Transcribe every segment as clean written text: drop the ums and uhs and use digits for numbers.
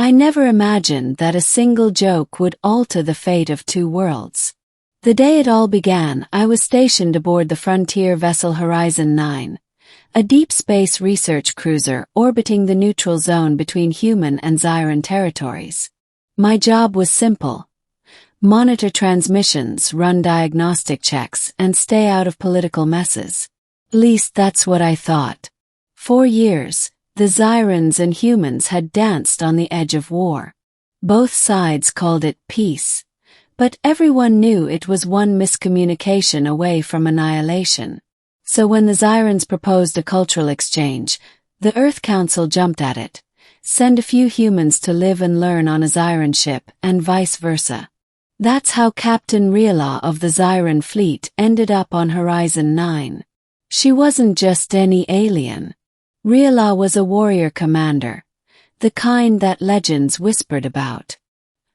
I never imagined that a single joke would alter the fate of two worlds. The day it all began, I was stationed aboard the frontier vessel Horizon 9, a deep space research cruiser orbiting the neutral zone between human and Xyran territories. My job was simple: monitor transmissions, run diagnostic checks, and stay out of political messes. At least that's what I thought. For years, the Xyrans and humans had danced on the edge of war. Both sides called it peace, but everyone knew it was one miscommunication away from annihilation. So when the Xyrans proposed a cultural exchange, the Earth Council jumped at it. Send a few humans to live and learn on a Xyran ship, and vice versa. That's how Captain Riela of the Xyran fleet ended up on Horizon 9. She wasn't just any alien. Riela was a warrior commander, the kind that legends whispered about.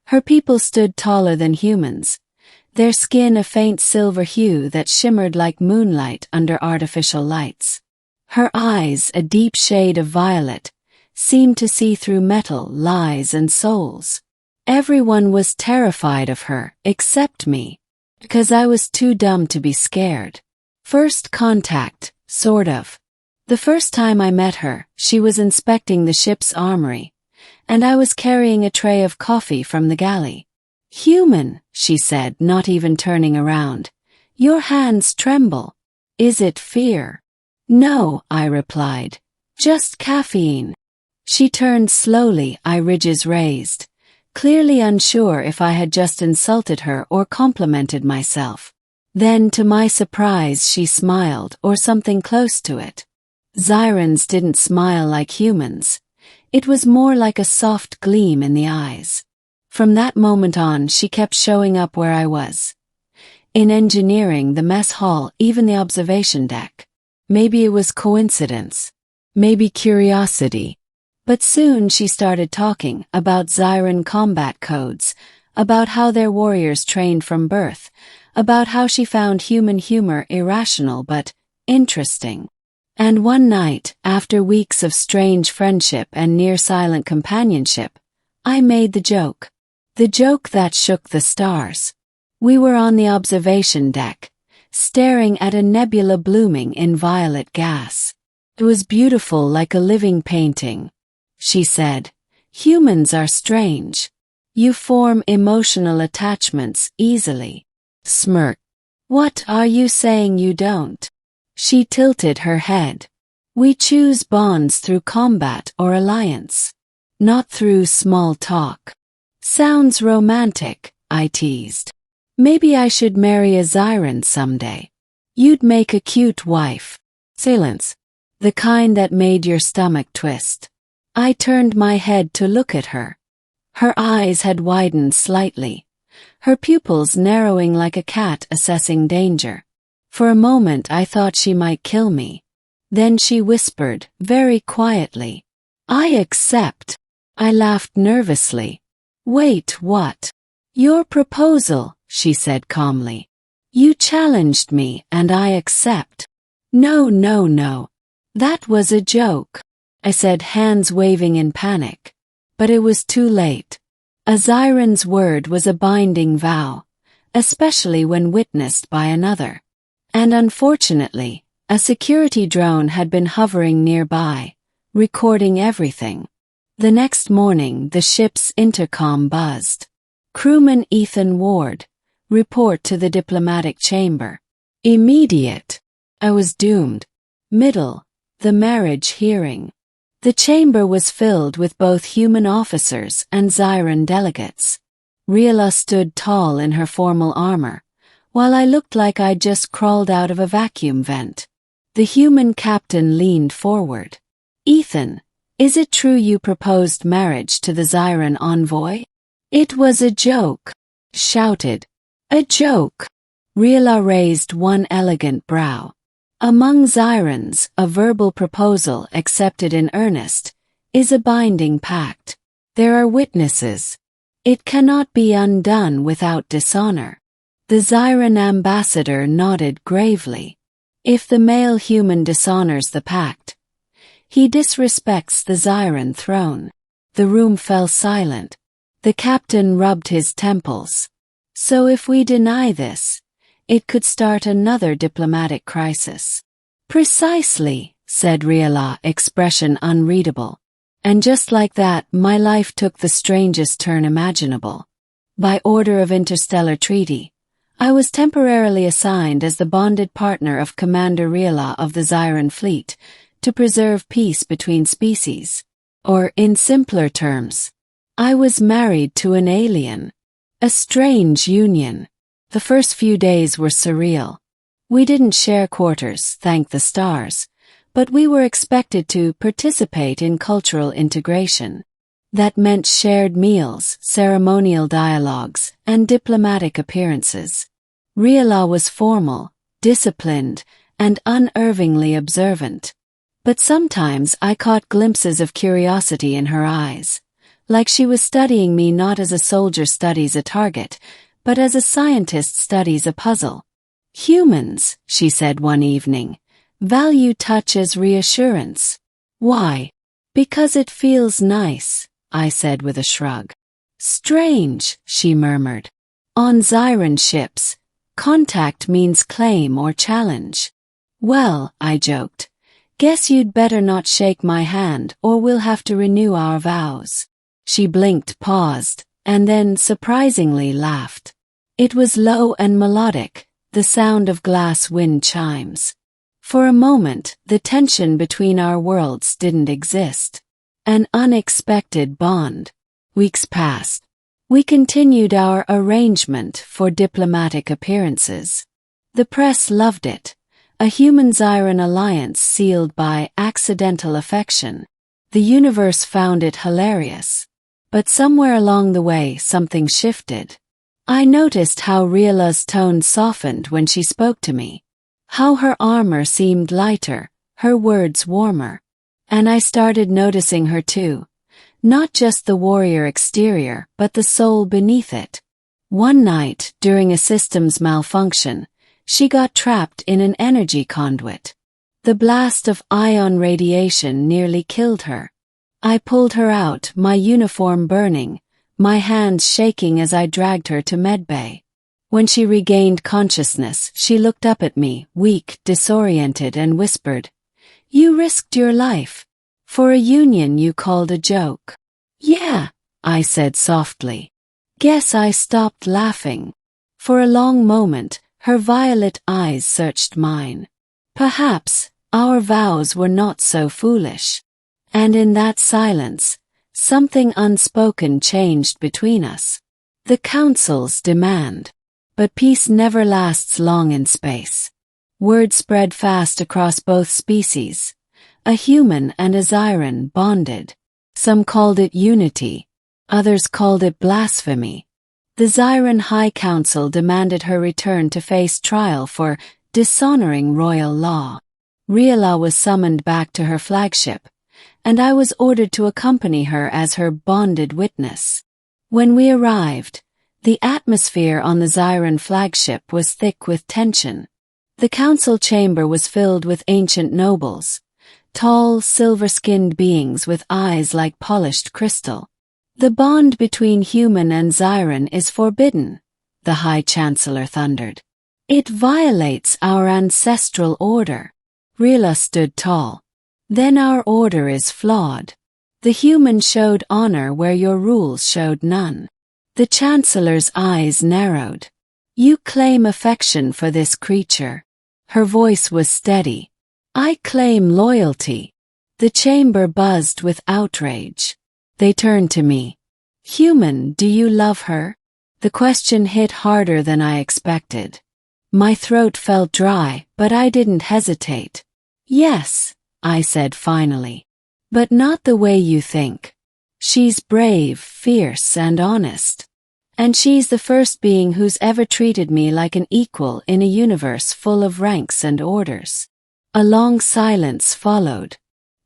Her people stood taller than humans, their skin a faint silver hue that shimmered like moonlight under artificial lights. Her eyes, a deep shade of violet, seemed to see through metal, lies, and souls. Everyone was terrified of her, except me, because I was too dumb to be scared. First contact, sort of. The first time I met her, she was inspecting the ship's armory, and I was carrying a tray of coffee from the galley. "Human," she said, not even turning around. "Your hands tremble. Is it fear?" "No," I replied. "Just caffeine." She turned slowly, eyelids raised, clearly unsure if I had just insulted her or complimented myself. Then, to my surprise, she smiled, or something close to it. Xyrans didn't smile like humans. It was more like a soft gleam in the eyes. From that moment on, she kept showing up where I was. In engineering, the mess hall, even the observation deck. Maybe it was coincidence. Maybe curiosity. But soon she started talking about Xyran combat codes, about how their warriors trained from birth, about how she found human humor irrational but interesting. And one night, after weeks of strange friendship and near-silent companionship, I made the joke. The joke that shook the stars. We were on the observation deck, staring at a nebula blooming in violet gas. It was beautiful, like a living painting. She said, "Humans are strange. You form emotional attachments easily." Smirk. "What are you saying you don't?" She tilted her head. "We choose bonds through combat or alliance, not through small talk." "Sounds romantic," I teased. "Maybe I should marry a Xyran someday. You'd make a cute wife." Silence. The kind that made your stomach twist. I turned my head to look at her. Her eyes had widened slightly, her pupils narrowing like a cat assessing danger. For a moment I thought she might kill me. Then she whispered, very quietly, "I accept." I laughed nervously. "Wait, what?" "Your proposal," she said calmly. "You challenged me and I accept." No. That was a joke," I said, hands waving in panic. But it was too late. A Xyran's word was a binding vow, especially when witnessed by another. And unfortunately, a security drone had been hovering nearby, recording everything. The next morning, the ship's intercom buzzed. "Crewman Ethan Ward, report to the diplomatic chamber." Immediate. I was doomed. Middle. The marriage hearing. The chamber was filled with both human officers and Xyran delegates. Riela stood tall in her formal armor, while I looked like I'd just crawled out of a vacuum vent. The human captain leaned forward. "Ethan, is it true you proposed marriage to the Xyran envoy?" "It was a joke," shouted. "A joke." Riela raised one elegant brow. "Among Xyrans, a verbal proposal accepted in earnest is a binding pact. There are witnesses. It cannot be undone without dishonor." The Xyran ambassador nodded gravely. "If the male human dishonors the pact, he disrespects the Xyran throne." The room fell silent. The captain rubbed his temples. So if we deny this, it could start another diplomatic crisis. Precisely, said Riala, expression unreadable. And just like that, my life took the strangest turn imaginable. By order of Interstellar Treaty, I was temporarily assigned as the bonded partner of Commander Riala of the Xyran fleet to preserve peace between species. Or, in simpler terms, I was married to an alien. A strange union. The first few days were surreal. We didn't share quarters, thank the stars, but we were expected to participate in cultural integration. That meant shared meals, ceremonial dialogues, and diplomatic appearances. Riala was formal, disciplined, and unervingly observant. But sometimes I caught glimpses of curiosity in her eyes, like she was studying me not as a soldier studies a target, but as a scientist studies a puzzle. Humans, she said one evening, value touch as reassurance. Why? Because it feels nice, I said with a shrug. Strange, she murmured. On Xyran ships, contact means claim or challenge. Well, I joked, guess you'd better not shake my hand or we'll have to renew our vows. She blinked, paused, and then surprisingly laughed. It was low and melodic, the sound of glass wind chimes. For a moment, the tension between our worlds didn't exist. An unexpected bond. Weeks passed. We continued our arrangement for diplomatic appearances. The press loved it. A human-Xyran alliance sealed by accidental affection. The universe found it hilarious. But somewhere along the way something shifted. I noticed how Riala's tone softened when she spoke to me. How her armor seemed lighter, her words warmer. And I started noticing her too. Not just the warrior exterior, but the soul beneath it. One night, during a systems malfunction, she got trapped in an energy conduit. The blast of ion radiation nearly killed her. I pulled her out, my uniform burning, my hands shaking as I dragged her to medbay. When she regained consciousness, she looked up at me, weak, disoriented, and whispered, "You risked your life. For a union you called a joke." "Yeah," I said softly. Guess I stopped laughing. For a long moment, her violet eyes searched mine. Perhaps our vows were not so foolish. And in that silence, something unspoken changed between us. The Council's demand. But peace never lasts long in space. Word spread fast across both species. A human and a Xyran bonded. Some called it unity. Others called it blasphemy. The Xyran High Council demanded her return to face trial for dishonoring royal law. Riala was summoned back to her flagship, and I was ordered to accompany her as her bonded witness. When we arrived, the atmosphere on the Xyran flagship was thick with tension. The council chamber was filled with ancient nobles, tall, silver-skinned beings with eyes like polished crystal. "The bond between human and Xyran is forbidden," the High Chancellor thundered. "It violates our ancestral order." Riala stood tall. "Then our order is flawed. The human showed honor where your rules showed none." The Chancellor's eyes narrowed. "You claim affection for this creature." Her voice was steady. "I claim loyalty." The chamber buzzed with outrage. They turned to me. "Human, do you love her?" The question hit harder than I expected. My throat felt dry, but I didn't hesitate. "Yes," I said finally. "But not the way you think. She's brave, fierce, and honest. And she's the first being who's ever treated me like an equal in a universe full of ranks and orders." A long silence followed.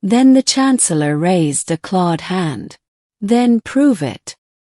Then the Chancellor raised a clawed hand. "Then prove it."